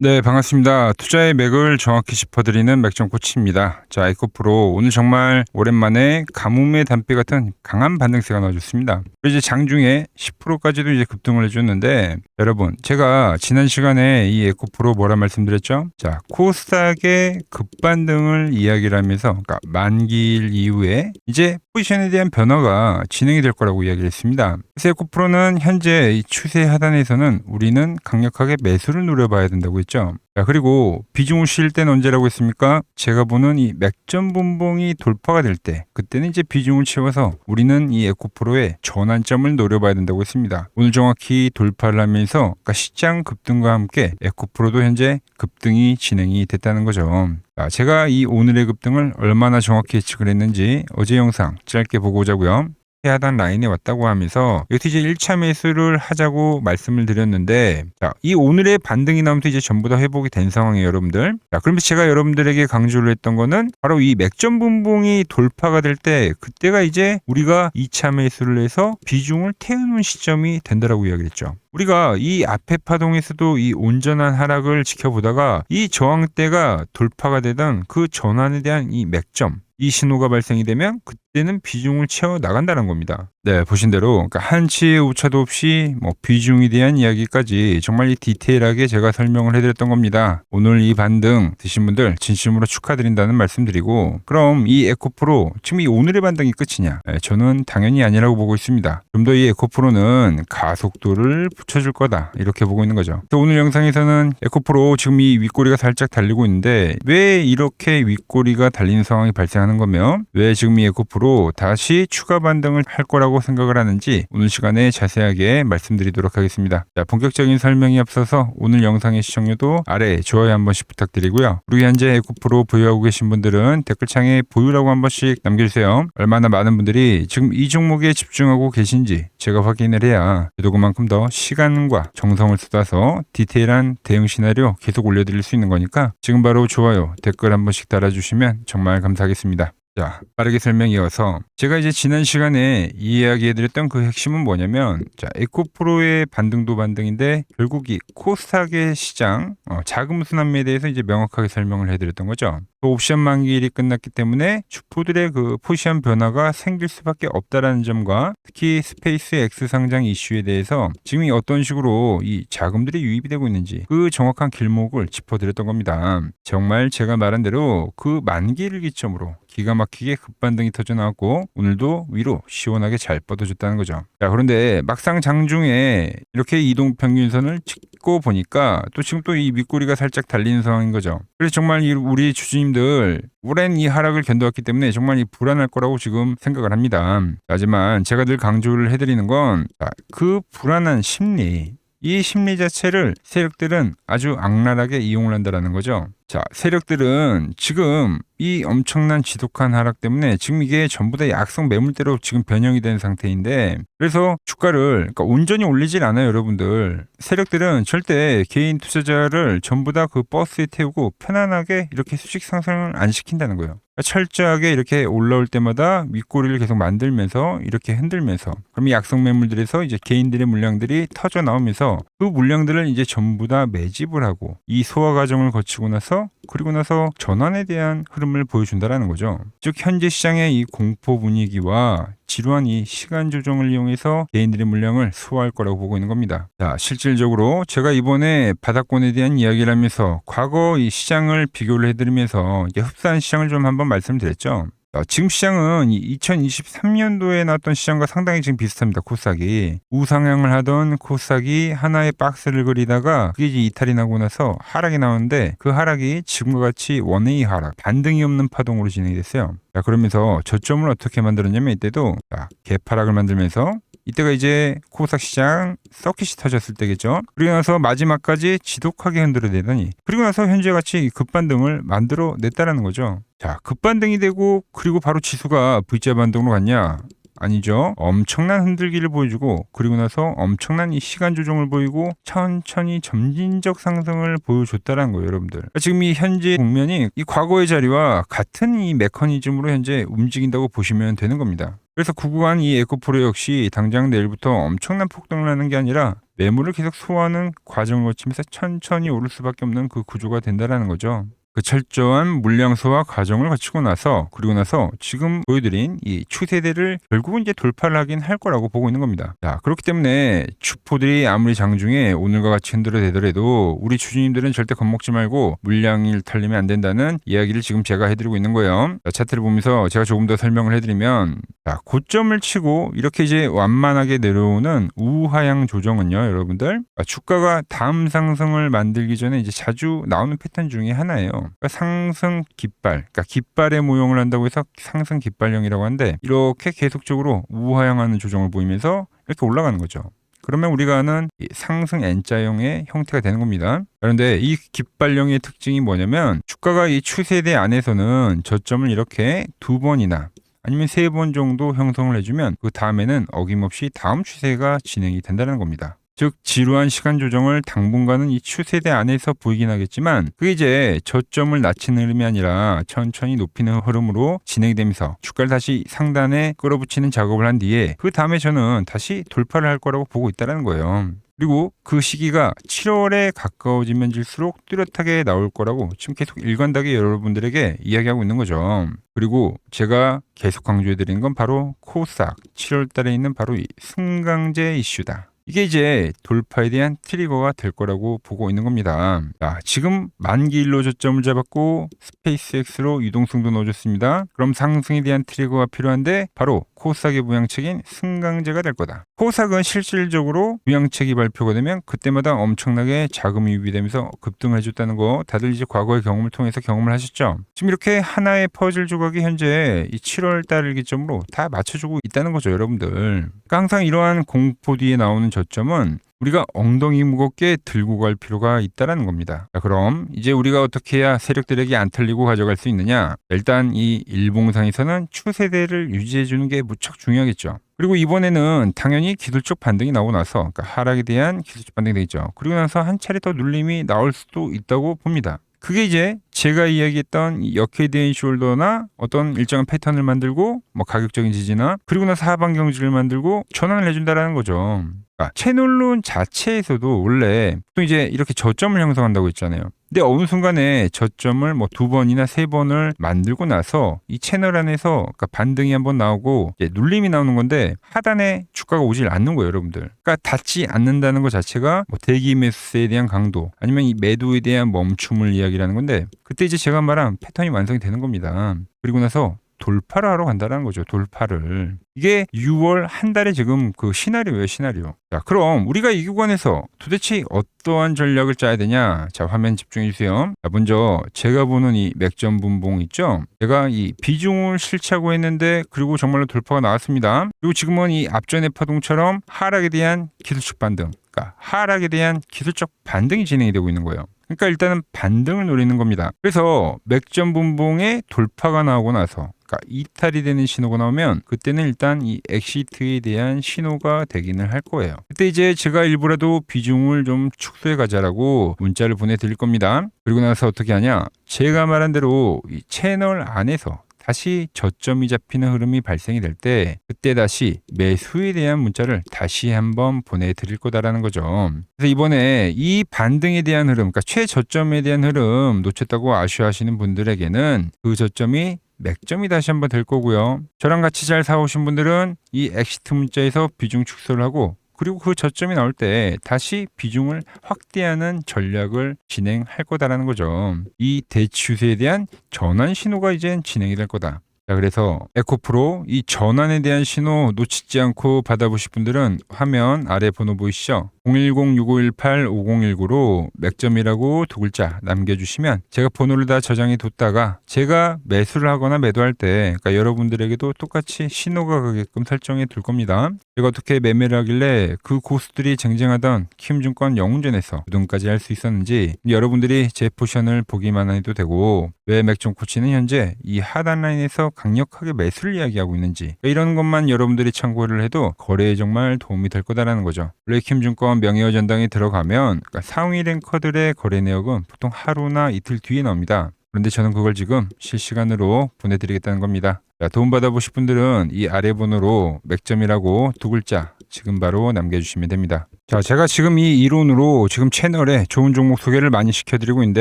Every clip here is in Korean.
네, 반갑습니다. 투자의 맥을 정확히 짚어드리는 맥정 코치입니다. 자, 에코프로 오늘 정말 오랜만에 가뭄의 단비 같은 강한 반등세가 나와줬습니다. 이제 장중에 10%까지도 이제 급등을 해줬는데, 여러분, 제가 지난 시간에 이 에코프로 뭐라 말씀드렸죠? 자, 코스닥의 급반등을 이야기를 하면서, 그러니까 만기일 이후에 이제 포지션에 대한 변화가 진행이 될 거라고 이야기를 했습니다. 그래서 에코프로는 현재 이 추세 하단에서는 우리는 강력하게 매수를 노려봐야 된다고 했죠. 자, 그리고 비중을 실 때는 언제라고 했습니까? 제가 보는 이 맥점 분봉이 돌파가 될 때, 그때는 이제 비중을 채워서 우리는 이 에코프로의 전환점을 노려봐야 된다고 했습니다. 오늘 정확히 돌파를 하면서 그러니까 시장 급등과 함께 에코프로도 현재 급등이 진행이 됐다는 거죠. 자, 제가 이 오늘의 급등을 얼마나 정확히 예측을 했는지 어제 영상 짧게 보고 오자고요. 하단 라인에 왔다고 하면서 여기서 이제 1차 매수를 하자고 말씀을 드렸는데, 자, 이 오늘의 반등이 나오면서 이제 전부 다 회복이 된 상황이에요, 여러분들. 자, 그러면서 제가 여러분들에게 강조를 했던 거는 바로 이 맥점 분봉이 돌파가 될 때, 그때가 이제 우리가 2차 매수를 해서 비중을 태우는 시점이 된다라고 이야기를 했죠. 우리가 이 앞에 파동에서도 이 온전한 하락을 지켜보다가 이 저항대가 돌파가 되던 그 전환에 대한 이 맥점, 이 신호가 발생이 되면 그때는 비중을 채워 나간다는 겁니다. 네, 보신 대로 그러니까 한치의 오차도 없이 뭐 비중에 대한 이야기까지 정말 이 디테일하게 제가 설명을 해드렸던 겁니다. 오늘 이 반등 드신 분들 진심으로 축하드린다는 말씀드리고, 그럼 이 에코프로 지금 이 오늘의 반등이 끝이냐? 네, 저는 당연히 아니라고 보고 있습니다. 좀 더 이 에코프로는 가속도를 붙여줄 거다 이렇게 보고 있는 거죠. 오늘 영상에서는 에코프로 지금 이 윗꼬리가 살짝 달리고 있는데 왜 이렇게 윗꼬리가 달리는 상황이 발생하는 거며 왜 지금 이 에코프로 다시 추가 반등을 할 거라고 생각을 하는지 오늘 시간에 자세하게 말씀드리도록 하겠습니다. 자, 본격적인 설명이 앞서서 오늘 영상의 시청률도 아래 좋아요 한 번씩 부탁드리고요. 그리고 현재 에코프로 보유하고 계신 분들은 댓글창에 보유라고 한 번씩 남겨주세요. 얼마나 많은 분들이 지금 이 종목에 집중하고 계신지 제가 확인을 해야 저도 그만큼 더 시간과 정성을 쏟아서 디테일한 대응 시나리오 계속 올려드릴 수 있는 거니까 지금 바로 좋아요, 댓글 한 번씩 달아주시면 정말 감사하겠습니다. 자, 빠르게 설명 이어서 제가 이제 지난 시간에 이야기해드렸던 그 핵심은 뭐냐면, 자, 에코프로의 반등도 반등인데 결국 이 코스닥의 시장 자금 순환매에 대해서 이제 명확하게 설명을 해드렸던 거죠. 그 옵션 만기일이 끝났기 때문에 주포들의 그 포지션 변화가 생길 수밖에 없다라는 점과 특히 스페이스 X 상장 이슈에 대해서 지금 어떤 식으로 이 자금들이 유입이 되고 있는지 그 정확한 길목을 짚어드렸던 겁니다. 정말 제가 말한 대로 그 만기를 기점으로 기가 막히게 급반등이 터져 나왔고 오늘도 위로 시원하게 잘 뻗어줬다는 거죠. 자, 그런데 막상 장중에 이렇게 이동평균선을 찍고 보니까 또 지금 또 이 윗꼬리가 살짝 달리는 상황인 거죠. 그래서 정말 우리 주주님들 오랜 이 하락을 견뎌왔기 때문에 정말 이 불안할 거라고 지금 생각을 합니다. 하지만 제가 늘 강조를 해드리는 건 그 불안한 심리, 이 심리 자체를 세력들은 아주 악랄하게 이용을 한다는 거죠. 자, 세력들은 지금 이 엄청난 지독한 하락 때문에 지금 이게 전부 다 약성 매물대로 지금 변형이 된 상태인데, 그래서 주가를 그러니까 온전히 올리질 않아요, 여러분들. 세력들은 절대 개인 투자자를 전부 다 그 버스에 태우고 편안하게 이렇게 수직 상승을 안 시킨다는 거예요. 철저하게 이렇게 올라올 때마다 윗꼬리를 계속 만들면서 이렇게 흔들면서, 그럼 이 약성 매물들에서 이제 개인들의 물량들이 터져 나오면서 그 물량들을 이제 전부 다 매집을 하고 이 소화 과정을 거치고 나서 그리고 나서 전환에 대한 흐름을 보여준다라는 거죠. 즉 현재 시장의 이 공포 분위기와 지루한 이 시간 조정을 이용해서 개인들의 물량을 소화할 거라고 보고 있는 겁니다. 자, 실질적으로 제가 이번에 바닥권에 대한 이야기를 하면서 과거 이 시장을 비교를 해드리면서 이제 흡사한 시장을 좀 한번 말씀드렸죠. 지금 시장은 2023년도에 나왔던 시장과 상당히 지금 비슷합니다. 코스닥이 우상향을 하던 코스닥이 하나의 박스를 그리다가 그게 이제 이탈이 나고 나서 하락이 나오는데 그 하락이 지금과 같이 원웨이 하락, 반등이 없는 파동으로 진행이 됐어요. 자, 그러면서 저점을 어떻게 만들었냐면 이때도 개파락을 만들면서 이때가 이제 코스닥 시장 서킷이 터졌을 때겠죠. 그리고 나서 마지막까지 지독하게 흔들어내더니 그리고 나서 현재같이 급반등을 만들어냈다라는 거죠. 자, 급반등이 되고 그리고 바로 지수가 V자 반등으로 갔냐? 아니죠. 엄청난 흔들기를 보여주고 그리고 나서 엄청난 이 시간 조정을 보이고 천천히 점진적 상승을 보여줬다는 거예요, 여러분들. 지금 이 현재 국면이 이 과거의 자리와 같은 이 메커니즘으로 현재 움직인다고 보시면 되는 겁니다. 그래서 구구간 이 에코프로 역시 당장 내일부터 엄청난 폭등을 하는 게 아니라 매물을 계속 소화하는 과정을 거치면서 천천히 오를 수밖에 없는 그 구조가 된다는 거죠. 그 철저한 물량 소화 과정을 거치고 나서 그리고 나서 지금 보여드린 이 추세대를 결국은 이제 돌파를 하긴 할 거라고 보고 있는 겁니다. 자, 그렇기 때문에 주포들이 아무리 장중에 오늘과 같이 흔들어대더라도 우리 주주님들은 절대 겁먹지 말고 물량을 털리면 안 된다는 이야기를 지금 제가 해드리고 있는 거예요. 자, 차트를 보면서 제가 조금 더 설명을 해드리면 자, 고점을 치고 이렇게 이제 완만하게 내려오는 우하향 조정은요, 여러분들 주가가 다음 상승을 만들기 전에 이제 자주 나오는 패턴 중에 하나예요. 그러니까 상승 깃발, 그러니까 깃발의 모형을 한다고 해서 상승 깃발형이라고 하는데 이렇게 계속적으로 우하향하는 조정을 보이면서 이렇게 올라가는 거죠. 그러면 우리가 아는 상승 N자형의 형태가 되는 겁니다. 그런데 이 깃발형의 특징이 뭐냐면 주가가 이 추세대 안에서는 저점을 이렇게 2번이나 아니면 3번 정도 형성을 해주면 그 다음에는 어김없이 다음 추세가 진행이 된다는 겁니다. 즉 지루한 시간 조정을 당분간은 이 추세대 안에서 보이긴 하겠지만 그게 이제 저점을 낮추는 흐름이 아니라 천천히 높이는 흐름으로 진행되면서 주가를 다시 상단에 끌어붙이는 작업을 한 뒤에 그 다음에 저는 다시 돌파를 할 거라고 보고 있다는 거예요. 그리고 그 시기가 7월에 가까워지면 질수록 뚜렷하게 나올 거라고 지금 계속 일관되게 여러분들에게 이야기하고 있는 거죠. 그리고 제가 계속 강조해드리는 건 바로 코스닥 7월 달에 있는 바로 이 승강제 이슈다. 이게 이제 돌파에 대한 트리거가 될 거라고 보고 있는 겁니다. 자, 지금 만기 일로 저점을 잡았고 스페이스X로 유동성도 넣어줬습니다. 그럼 상승에 대한 트리거가 필요한데 바로 코스닥의 부양책인 승강제가 될 거다. 코스닥은 실질적으로 부양책이 발표가 되면 그때마다 엄청나게 자금이 유입되면서 급등을 해줬다는 거 다들 이제 과거의 경험을 통해서 경험을 하셨죠. 지금 이렇게 하나의 퍼즐 조각이 현재 이 7월 달을 기점으로 다 맞춰주고 있다는 거죠, 여러분들. 그러니까 항상 이러한 공포 뒤에 나오는 저점은 우리가 엉덩이 무겁게 들고 갈 필요가 있다는 겁니다. 자, 그럼 이제 우리가 어떻게 해야 세력들에게 안 털리고 가져갈 수 있느냐? 일단 이 일봉상에서는 추세대를 유지해 주는 게 무척 중요하겠죠. 그리고 이번에는 당연히 기술적 반등이 나오고 나서 그러니까 하락에 대한 기술적 반등이 되겠죠. 그리고 나서 한 차례 더 눌림이 나올 수도 있다고 봅니다. 그게 이제 제가 이야기했던 역헤드앤 숄더나 어떤 일정한 패턴을 만들고 뭐 가격적인 지지나 그리고 나서 하방 경직을 만들고 전환을 해준다라는 거죠. 그러니까 채널론 자체에서도 원래 또 이제 이렇게 저점을 형성한다고 했잖아요. 근데 어느 순간에 저점을 뭐 2번이나 3번을 만들고 나서 이 채널 안에서 그러니까 반등이 한번 나오고 이제 눌림이 나오는 건데 하단에 주가가 오질 않는 거예요, 여러분들. 그러니까 닿지 않는다는 것 자체가 뭐 대기 매수세에 대한 강도 아니면 이 매도에 대한 멈춤을 이야기하는 건데 그때 이제 제가 말한 패턴이 완성이 되는 겁니다. 그리고 나서 돌파를 하러 간다는 거죠. 돌파를. 이게 6월 한 달에 지금 그 시나리오예요, 시나리오. 자, 그럼 우리가 이 구간에서 도대체 어떠한 전략을 짜야 되냐? 자, 화면 집중해 주세요. 자, 먼저 제가 보는 이 맥점 분봉 있죠? 제가 이 비중을 실차고 했는데 그리고 정말로 돌파가 나왔습니다. 그리고 지금은 이 앞전의 파동처럼 하락에 대한 기술적 반등, 그러니까 하락에 대한 기술적 반등이 진행이 되고 있는 거예요. 그러니까 일단은 반등을 노리는 겁니다. 그래서 맥점 분봉에 돌파가 나오고 나서 그러니까 이탈이 되는 신호가 나오면 그때는 일단 이 엑시트에 대한 신호가 되기는 할 거예요. 그때 이제 제가 일부라도 비중을 좀 축소해 가자라고 문자를 보내드릴 겁니다. 그리고 나서 어떻게 하냐? 제가 말한 대로 이 채널 안에서 다시 저점이 잡히는 흐름이 발생이 될 때 그때 다시 매수에 대한 문자를 다시 한번 보내드릴 거다라는 거죠. 그래서 이번에 이 반등에 대한 흐름, 그러니까 최저점에 대한 흐름 놓쳤다고 아쉬워하시는 분들에게는 그 저점이 맥점이 다시 한번 될 거고요. 저랑 같이 잘 사오신 분들은 이 엑시트 문자에서 비중 축소를 하고 그리고 그 저점이 나올 때 다시 비중을 확대하는 전략을 진행할 거다라는 거죠. 이 대추세에 대한 전환 신호가 이제 진행이 될 거다. 자, 그래서 에코프로 이 전환에 대한 신호 놓치지 않고 받아보실 분들은 화면 아래 번호 보이시죠? 010-6518-5019로 맥점이라고 두 글자 남겨주시면 제가 번호를 다 저장해 뒀다가 제가 매수를 하거나 매도할 때 그러니까 여러분들에게도 똑같이 신호가 가게끔 설정해 둘 겁니다. 제가 어떻게 매매를 하길래 그 고수들이 쟁쟁하던 키움증권 영운전에서 우등까지 할 수 있었는지 여러분들이 제 포션을 보기만 해도 되고 왜 맥점 코치는 현재 이 하단 라인에서 강력하게 매수를 이야기하고 있는지 이런 것만 여러분들이 참고를 해도 거래에 정말 도움이 될 거다라는 거죠. 원래 키움증권 명예어 전당에 들어가면 그러니까 상위 랭커들의 거래 내역은 보통 하루나 이틀 뒤에 나옵니다. 그런데 저는 그걸 지금 실시간으로 보내드리겠다는 겁니다. 자, 도움받아보실 분들은 이 아래 번호로 맥점이라고 두 글자 지금 바로 남겨주시면 됩니다. 자, 제가 지금 이 이론으로 지금 채널에 좋은 종목 소개를 많이 시켜드리고 있는데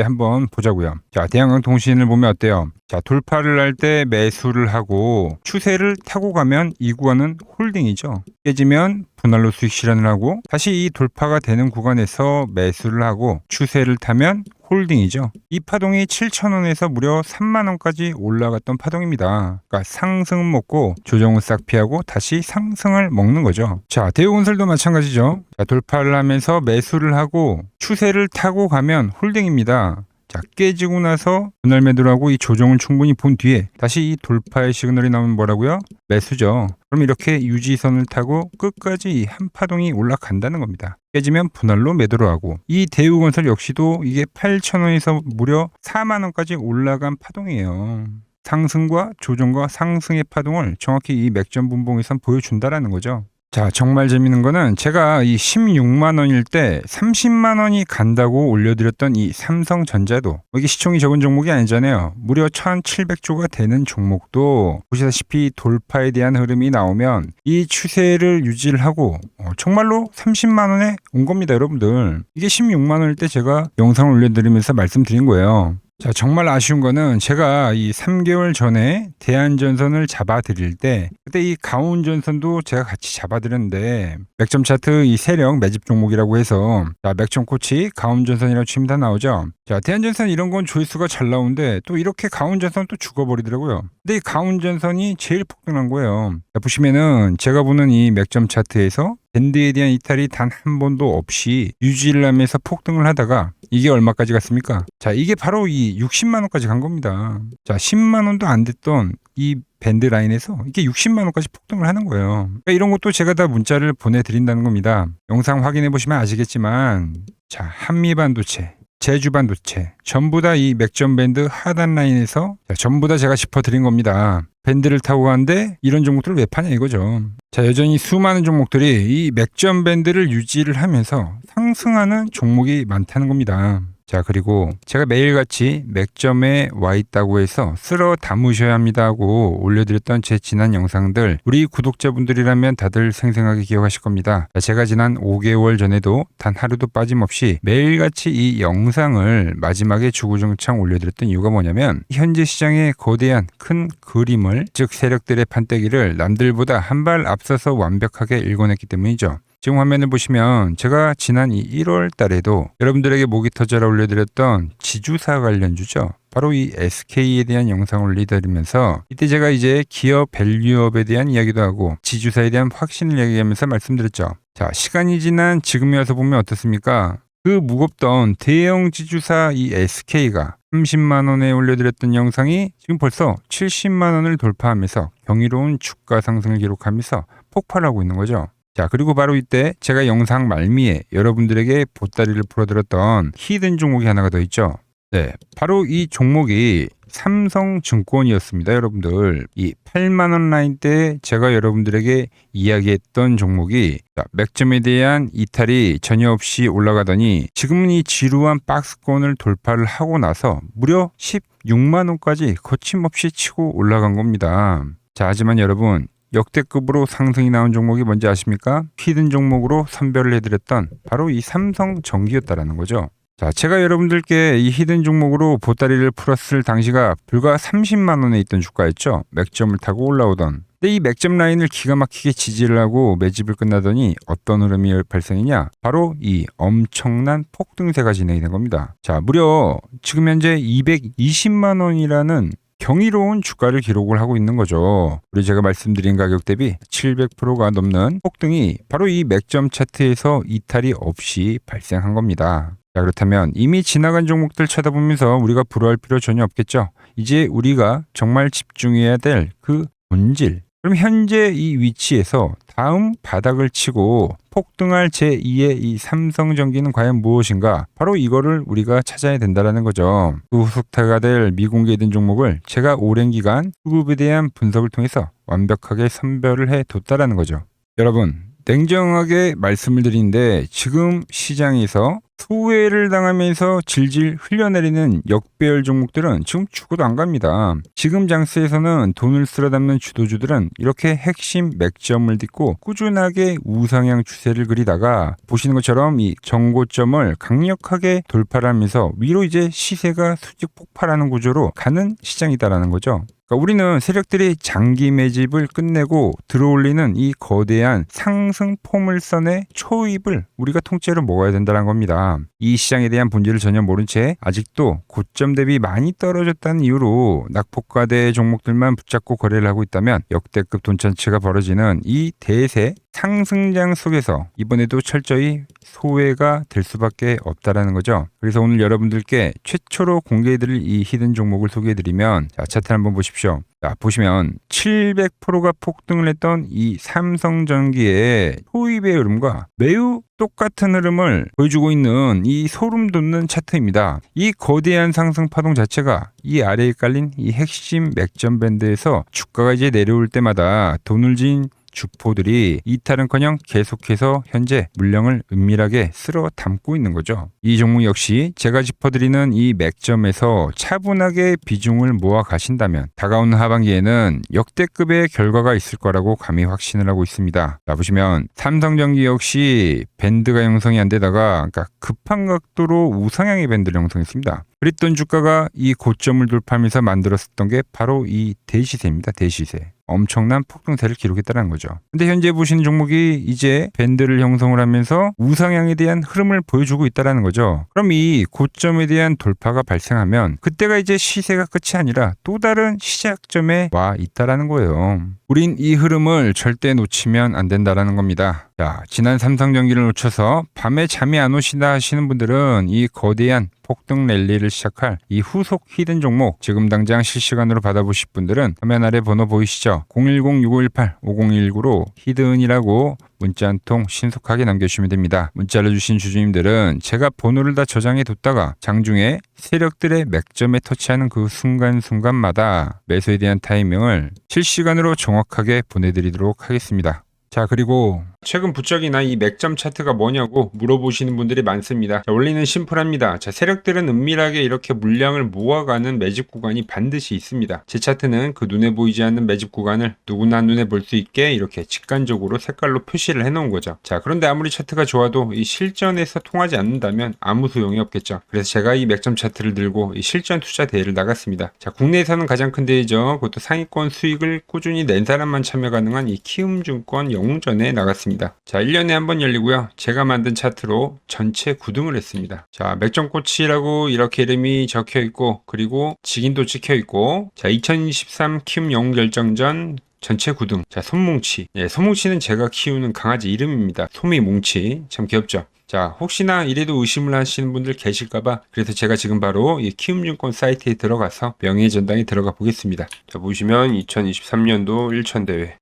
한번 보자고요. 자, 대한항공통신을 보면 어때요? 자, 돌파를 할 때 매수를 하고 추세를 타고 가면 이 구간은 홀딩이죠. 깨지면 분할로 수익 실현을 하고 다시 이 돌파가 되는 구간에서 매수를 하고 추세를 타면 홀딩이죠. 이 파동이 7,000원에서 무려 3만원까지 올라갔던 파동입니다. 그러니까 상승은 먹고 조정은 싹 피하고 다시 상승을 먹는 거죠. 자, 대우건설도 마찬가지죠. 자, 돌파를 하면서 매수를 하고 추세를 타고 가면 홀딩입니다. 자, 깨지고 나서 분할 매도를 하고 이 조정을 충분히 본 뒤에 다시 이 돌파의 시그널이 나오면 뭐라고요? 매수죠. 그럼 이렇게 유지선을 타고 끝까지 이 한 파동이 올라간다는 겁니다. 깨지면 분할로 매도를 하고 이 대우건설 역시도 이게 8,000원에서 무려 4만원까지 올라간 파동이에요. 상승과 조정과 상승의 파동을 정확히 이 맥점 분봉에선 보여준다라는 거죠. 자, 정말 재밌는 거는 제가 이 16만 원일 때 30만 원이 간다고 올려드렸던 이 삼성전자도 이게 시총이 적은 종목이 아니잖아요. 무려 1,700조가 되는 종목도 보시다시피 돌파에 대한 흐름이 나오면 이 추세를 유지를 하고 정말로 30만 원에 온 겁니다, 여러분들. 이게 16만 원일 때 제가 영상을 올려드리면서 말씀드린 거예요. 자, 정말 아쉬운 거는 제가 이 3개월 전에 대한전선을 잡아드릴 때 그때 이 가온전선도 제가 같이 잡아드렸는데 맥점 차트 이 세력 매집 종목이라고 해서 자, 맥점 코치 가온전선이라고 치면 다 나오죠. 자, 대한전선 이런 건 조회수가 잘 나오는데 또 이렇게 가온전선 또 죽어버리더라고요. 근데 이 가온전선이 제일 폭등한 거예요. 자, 보시면은 제가 보는 이 맥점 차트에서 밴드에 대한 이탈이 단 한 번도 없이 유지를 하면서 폭등을 하다가 이게 얼마까지 갔습니까? 자, 이게 바로 이 60만 원까지 간 겁니다. 자, 10만 원도 안 됐던 이 밴드 라인에서 이게 60만 원까지 폭등을 하는 거예요. 그러니까 이런 것도 제가 다 문자를 보내드린다는 겁니다. 영상 확인해 보시면 아시겠지만 자, 한미반도체, 제주반도체 전부 다 이 맥점 밴드 하단 라인에서 전부 다 제가 짚어드린 겁니다. 밴드를 타고 가는데 이런 종목들을 왜 파냐 이거죠. 자, 여전히 수많은 종목들이 이 맥점 밴드를 유지를 하면서 상승하는 종목이 많다는 겁니다. 자, 그리고 제가 매일같이 맥점에 와 있다고 해서 쓸어 담으셔야 합니다 하고 올려드렸던 제 지난 영상들 우리 구독자분들이라면 다들 생생하게 기억하실 겁니다. 자, 제가 지난 5개월 전에도 단 하루도 빠짐없이 매일같이 이 영상을 마지막에 주구장창 올려드렸던 이유가 뭐냐면 현재 시장의 거대한 큰 그림을 즉 세력들의 판때기를 남들보다 한 발 앞서서 완벽하게 읽어냈기 때문이죠. 지금 화면을 보시면 제가 지난 이 1월 달에도 여러분들에게 목이 터져라 올려드렸던 지주사 관련주죠. 바로 이 SK에 대한 영상을 올려드리면서 이때 제가 이제 기업 밸류업에 대한 이야기도 하고 지주사에 대한 확신을 이야기하면서 말씀드렸죠. 자, 시간이 지난 지금에 와서 보면 어떻습니까? 그 무겁던 대형 지주사 이 SK가 30만 원에 올려드렸던 영상이 지금 벌써 70만 원을 돌파하면서 경이로운 주가 상승을 기록하면서 폭발하고 있는 거죠. 자, 그리고 바로 이때 제가 영상 말미에 여러분들에게 보따리를 풀어드렸던 히든 종목이 하나가 더 있죠. 네, 바로 이 종목이 삼성증권이었습니다. 여러분들 이 8만 원 라인 때 제가 여러분들에게 이야기했던 종목이 맥점에 대한 이탈이 전혀 없이 올라가더니 지금은 이 지루한 박스권을 돌파를 하고 나서 무려 16만 원까지 거침없이 치고 올라간 겁니다. 자, 하지만 여러분 역대급으로 상승이 나온 종목이 뭔지 아십니까? 히든 종목으로 선별을 해드렸던 바로 이 삼성전기였다라는 거죠. 자, 제가 여러분들께 이 히든 종목으로 보따리를 풀었을 당시가 불과 30만 원에 있던 주가였죠. 맥점을 타고 올라오던. 근데 이 맥점 라인을 기가 막히게 지지를 하고 매집을 끝나더니 어떤 흐름이 발생이냐? 바로 이 엄청난 폭등세가 진행이 된 겁니다. 자, 무려 지금 현재 220만 원이라는 경이로운 주가를 기록을 하고 있는 거죠. 우리 제가 말씀드린 가격 대비 700%가 넘는 폭등이 바로 이 맥점 차트에서 이탈이 없이 발생한 겁니다. 자, 그렇다면 이미 지나간 종목들 쳐다보면서 우리가 불허할 필요 전혀 없겠죠. 이제 우리가 정말 집중해야 될 그 본질. 그럼 현재 이 위치에서 다음 바닥을 치고 폭등할 제2의 이 삼성전기는 과연 무엇인가? 바로 이거를 우리가 찾아야 된다는 거죠. 그 후속타가 될 미공개된 종목을 제가 오랜 기간 수급에 대한 분석을 통해서 완벽하게 선별을 해뒀다는 거죠. 여러분, 냉정하게 말씀을 드리는데 지금 시장에서 소외를 당하면서 질질 흘려내리는 역배열 종목들은 지금 죽어도 안 갑니다. 지금 장세에서는 돈을 쓸어 담는 주도주들은 이렇게 핵심 맥점을 딛고 꾸준하게 우상향 추세를 그리다가 보시는 것처럼 이 정고점을 강력하게 돌파를 하면서 위로 이제 시세가 수직 폭발하는 구조로 가는 시장이다라는 거죠. 그러니까 우리는 세력들이 장기 매집을 끝내고 들어올리는 이 거대한 상승 포물선의 초입을 우리가 통째로 먹어야 된다는 겁니다. 이 시장에 대한 본질을 전혀 모른 채 아직도 고점 대비 많이 떨어졌다는 이유로 낙폭과대 종목들만 붙잡고 거래를 하고 있다면 역대급 돈천치가 벌어지는 이 대세 상승장 속에서 이번에도 철저히 소외가 될 수밖에 없다라는 거죠. 그래서 오늘 여러분들께 최초로 공개해드릴 이 히든 종목을 소개해드리면 자, 차트 한번 보십시오. 자, 보시면 700%가 폭등을 했던 이 삼성전기의 소입의 흐름과 매우 똑같은 흐름을 보여주고 있는 이 소름 돋는 차트입니다. 이 거대한 상승 파동 자체가 이 아래에 깔린 이 핵심 맥점 밴드에서 주가가 이제 내려올 때마다 돈을 진 주포들이 이탈은커녕 계속해서 현재 물량을 은밀하게 쓸어 담고 있는 거죠. 이 종목 역시 제가 짚어드리는 이 맥점에서 차분하게 비중을 모아 가신다면 다가오는 하반기에는 역대급의 결과가 있을 거라고 감히 확신을 하고 있습니다. 자, 보시면 삼성전기 역시 밴드가 형성이 안 되다가 그러니까 급한 각도로 우상향의 밴드를 형성했습니다. 그랬던 주가가 이 고점을 돌파하면서 만들었었던 게 바로 이 대시세입니다. 대시세. 엄청난 폭등세를 기록했다는 거죠. 근데 현재 보시는 종목이 이제 밴드를 형성을 하면서 우상향에 대한 흐름을 보여주고 있다는 거죠. 그럼 이 고점에 대한 돌파가 발생하면 그때가 이제 시세가 끝이 아니라 또 다른 시작점에 와 있다는 거예요. 우린 이 흐름을 절대 놓치면 안 된다는 겁니다. 자, 지난 삼성전기를 놓쳐서 밤에 잠이 안 오시다 하시는 분들은 이 거대한 폭등 랠리를 시작할 이 후속 히든 종목 지금 당장 실시간으로 받아보실 분들은 화면 아래 번호 보이시죠? 010-6518-5019로 히든이라고 문자 한 통 신속하게 남겨주시면 됩니다. 문자를 주신 주주님들은 제가 번호를 다 저장해 뒀다가 장중에 세력들의 맥점에 터치하는 그 순간순간마다 매수에 대한 타이밍을 실시간으로 정확하게 보내드리도록 하겠습니다. 자, 그리고 최근 부쩍이나 이 맥점 차트가 뭐냐고 물어보시는 분들이 많습니다. 자, 원리는 심플합니다. 자, 세력들은 은밀하게 이렇게 물량을 모아가는 매집 구간이 반드시 있습니다. 제 차트는 그 눈에 보이지 않는 매집 구간을 누구나 눈에 볼 수 있게 이렇게 직관적으로 색깔로 표시를 해놓은 거죠. 자, 그런데 아무리 차트가 좋아도 이 실전에서 통하지 않는다면 아무 소용이 없겠죠. 그래서 제가 이 맥점 차트를 들고 이 실전 투자 대회를 나갔습니다. 자, 국내에서는 가장 큰 대회죠. 그것도 상위권 수익을 꾸준히 낸 사람만 참여 가능한 이 키움증권 영웅전에 나갔습니다. 자, 1년에 한 번 열리고요. 제가 만든 차트로 전체 9등을 했습니다. 자, 맥점코치라고 이렇게 이름이 적혀 있고 그리고 직인도 찍혀 있고 자, 2023 키움 영웅 결정전 전체 9등. 자, 손뭉치. 예, 손뭉치는 제가 키우는 강아지 이름입니다. 소미뭉치. 참 귀엽죠? 자, 혹시나 이래도 의심을 하시는 분들 계실까봐 그래서 제가 지금 바로 이 키움증권 사이트에 들어가서 명예의 전당에 들어가 보겠습니다. 자, 보시면 2023년도 1천대회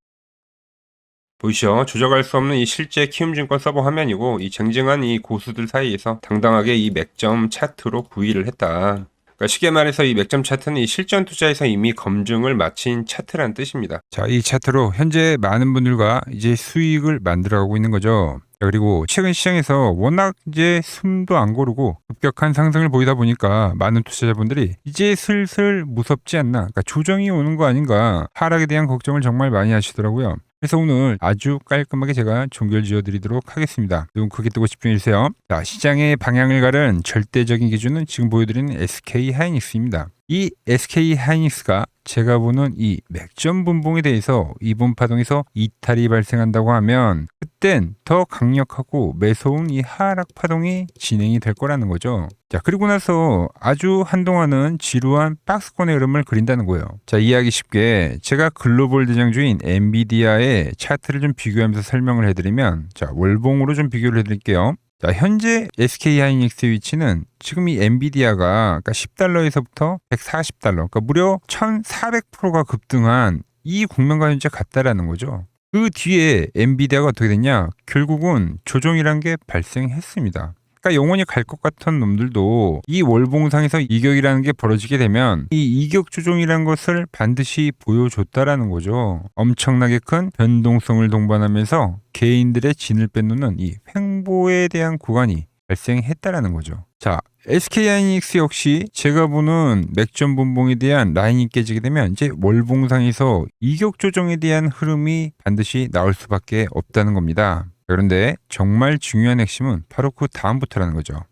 보이시죠? 조작할 수 없는 이 실제 키움증권 서버 화면이고 이 쟁쟁한 이 고수들 사이에서 당당하게 이 맥점 차트로 구의를 했다. 그러니까 쉽게 말해서 이 맥점 차트는 이 실전 투자에서 이미 검증을 마친 차트라는 뜻입니다. 자, 이 차트로 현재 많은 분들과 이제 수익을 만들어가고 있는 거죠. 그리고 최근 시장에서 워낙 이제 숨도 안 고르고 급격한 상승을 보이다 보니까 많은 투자자분들이 이제 슬슬 무섭지 않나, 그러니까 조정이 오는 거 아닌가, 하락에 대한 걱정을 정말 많이 하시더라고요. 그래서 오늘 아주 깔끔하게 제가 종결 지어드리도록 하겠습니다. 눈 크게 뜨고 집중해주세요. 자, 시장의 방향을 가른 절대적인 기준은 지금 보여드리는 SK 하이닉스입니다. 이 SK 하이닉스가 제가 보는 이 맥점 분봉에 대해서 이번 파동에서 이탈이 발생한다고 하면 그땐 더 강력하고 매서운 이 하락 파동이 진행이 될 거라는 거죠. 자, 그리고 나서 아주 한동안은 지루한 박스권의 흐름을 그린다는 거예요. 자, 이해하기 쉽게 제가 글로벌 대장주인 엔비디아의 차트를 좀 비교하면서 설명을 해드리면, 자, 월봉으로 좀 비교를 해드릴게요. 자, 현재 SK 하이닉스의 위치는 지금 이 엔비디아가 그러니까 $10에서부터 $140, 그러니까 무려 1,400%가 급등한 이 국면과 현재 같다라는 거죠. 그 뒤에 엔비디아가 어떻게 됐냐? 결국은 조정이란 게 발생했습니다. 그러니까 영원히 갈 것 같은 놈들도 이 월봉상에서 이격이라는 게 벌어지게 되면 이 이격 조정이라는 것을 반드시 보여줬다라는 거죠. 엄청나게 큰 변동성을 동반하면서 개인들의 진을 빼놓는 이 횡보에 대한 구간이 발생했다라는 거죠. 자, SK하이닉스 역시 제가 보는 맥점 분봉에 대한 라인이 깨지게 되면 이제 월봉상에서 이격 조정에 대한 흐름이 반드시 나올 수밖에 없다는 겁니다. 그런데 정말 중요한 핵심은 바로 그 다음부터라는 거죠.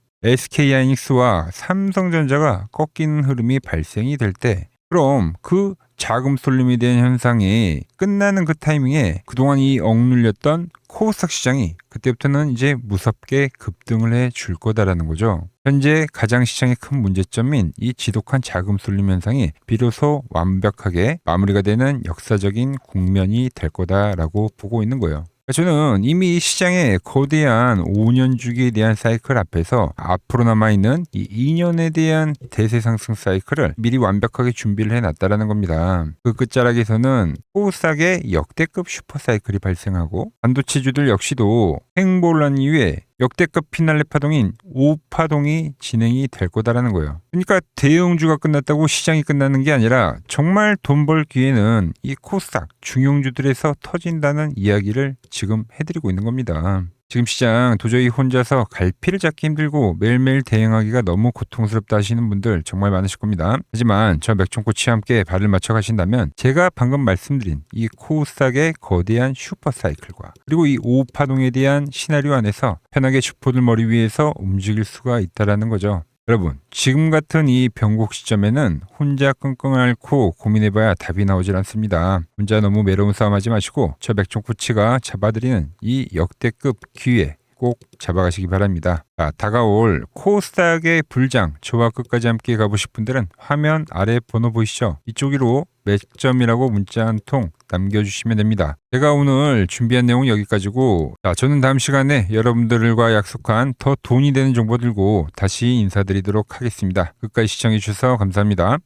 SK하이닉스와 삼성전자가 꺾이는 흐름이 발생이 될 때, 그럼 그 자금 쏠림에 대한 현상이 끝나는 그 타이밍에 그동안 이 억눌렸던 코스닥 시장이 그때부터는 이제 무섭게 급등을 해 줄 거다라는 거죠. 현재 가장 시장의 큰 문제점인 이 지독한 자금 쏠림 현상이 비로소 완벽하게 마무리가 되는 역사적인 국면이 될 거다라고 보고 있는 거예요. 저는 이미 시장의 거대한 5년 주기에 대한 사이클 앞에서 앞으로 남아있는 이 2년에 대한 대세 상승 사이클을 미리 완벽하게 준비를 해놨다라는 겁니다. 그 끝자락에서는 코스닥의 역대급 슈퍼 사이클이 발생하고 반도체주들 역시도 횡보를 한 이후에 역대급 피날레 파동인 5파동이 진행이 될 거다라는 거예요. 그러니까 대형주가 끝났다고 시장이 끝나는 게 아니라 정말 돈 벌 기회는 이 코스닥 중용주들에서 터진다는 이야기를 지금 해드리고 있는 겁니다. 지금 시장 도저히 혼자서 갈피를 잡기 힘들고 매일매일 대응하기가 너무 고통스럽다 하시는 분들 정말 많으실 겁니다. 하지만 저 맥종코치와 함께 발을 맞춰 가신다면 제가 방금 말씀드린 이 코스닥의 거대한 슈퍼 사이클과 그리고 이 5파동에 대한 시나리오 안에서 편하게 슈퍼들 머리 위에서 움직일 수가 있다라는 거죠. 여러분, 지금 같은 이 변곡 시점에는 혼자 끙끙 앓고 고민해봐야 답이 나오질 않습니다. 혼자 너무 외로운 싸움하지 마시고 저 맥종코치가 잡아드리는 이 역대급 기회 꼭 잡아가시기 바랍니다. 자, 다가올 코스닥의 불장 저와 끝까지 함께 가보실 분들은 화면 아래 번호 보이시죠? 이쪽으로 맥점이라고 문자 한 통 남겨주시면 됩니다. 제가 오늘 준비한 내용은 여기까지고, 자, 저는 다음 시간에 여러분들과 약속한 더 돈이 되는 정보 들고 다시 인사드리도록 하겠습니다. 끝까지 시청해 주셔서 감사합니다.